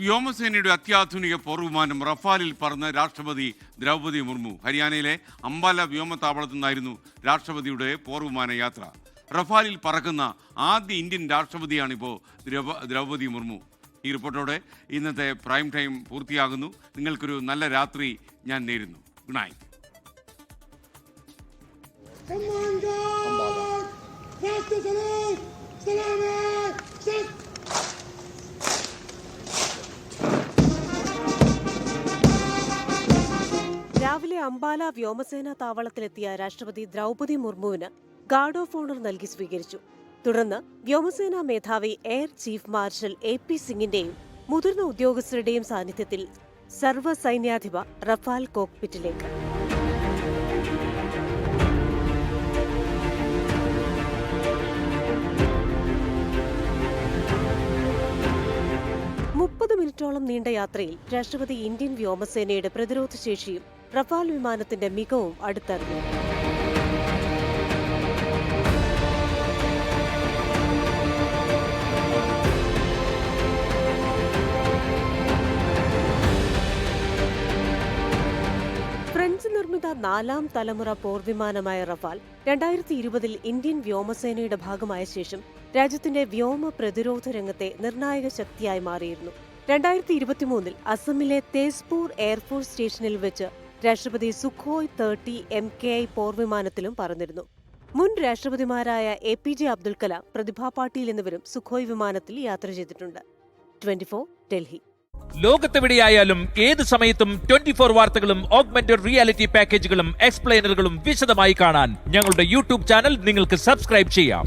വ്യോമസേനയുടെ അത്യാധുനിക പോർവിമാനം റഫാലിൽ പറന്ന് രാഷ്ട്രപതി ദ്രൗപദി മുർമു. ഹരിയാനയിലെ അംബാല വ്യോമത്താവളത്തിൽ നിന്നായിരുന്നു രാഷ്ട്രപതിയുടെ പോർവിമാന യാത്ര. റഫാലിൽ പറക്കുന്ന ആദ്യ ഇന്ത്യൻ രാഷ്ട്രപതിയാണിപ്പോൾ ദ്രൗപദി മുർമു. ഈ റിപ്പോർട്ടോടെ ഇന്നത്തെ പ്രൈം ടൈം പൂർത്തിയാകുന്നു. നിങ്ങൾക്കൊരു നല്ല രാത്രി ഞാൻ നേരുന്നു. Good night. രാവിലെ അംബാല വ്യോമസേനാ താവളത്തിലെത്തിയ രാഷ്ട്രപതി ദ്രൗപദി മുർമുവിന് ഗാർഡ് ഓഫ് ഓണർ നൽകി സ്വീകരിച്ചു. തുടർന്ന് വ്യോമസേനാ മേധാവി എയർ ചീഫ് മാർഷൽ AP സിംഗിന്റെയും മുതിർന്ന ഉദ്യോഗസ്ഥരുടെയും സാന്നിധ്യത്തിൽ സർവ്വസൈന്യാധിപ റഫാൽ കോക്പിറ്റിലേക്ക്. മിനിറ്റോളം നീണ്ട യാത്രയിൽ രാഷ്ട്രപതി ഇന്ത്യൻ വ്യോമസേനയുടെ പ്രതിരോധ ശേഷിയും റഫാൽ വിമാനത്തിന്റെ മികവും അടുത്തറിഞ്ഞു. ഫ്രഞ്ച് നിർമ്മിത 4ാം തലമുറ പോർവിമാനമായ റഫാൽ 2020 ഇന്ത്യൻ വ്യോമസേനയുടെ ഭാഗമായ ശേഷം രാജ്യത്തിന്റെ വ്യോമ പ്രതിരോധ രംഗത്തെ നിർണായക ശക്തിയായി മാറിയിരുന്നു. 2023 അസമിലെ തേസ്പൂർ എയർഫോഴ്സ് സ്റ്റേഷനിൽ വെച്ച് രാഷ്ട്രപതി സുഖോയ് 30 MKI പോർവിമാനത്തിലും പറന്നിരുന്നു. മുൻ രാഷ്ട്രപതിമാരായ APJ അബ്ദുൽ കലാം, പ്രതിഭാ പാട്ടീൽ എന്നിവരും സുഖോയ് വിമാനത്തിൽ യാത്ര ചെയ്തിട്ടുണ്ട്. 24 ഡൽഹി. ലോകത്തെവിടെയായാലും ഏത് സമയത്തും 24 വാർത്തകളും ഓഗ്മെന്റഡ് റിയാലിറ്റി പാക്കേജുകളും എക്സ്പ്ലെയിനറുകളും വിശദമായി കാണാൻ ഞങ്ങളുടെ യൂട്യൂബ് ചാനൽ നിങ്ങൾക്ക് സബ്സ്ക്രൈബ് ചെയ്യാം.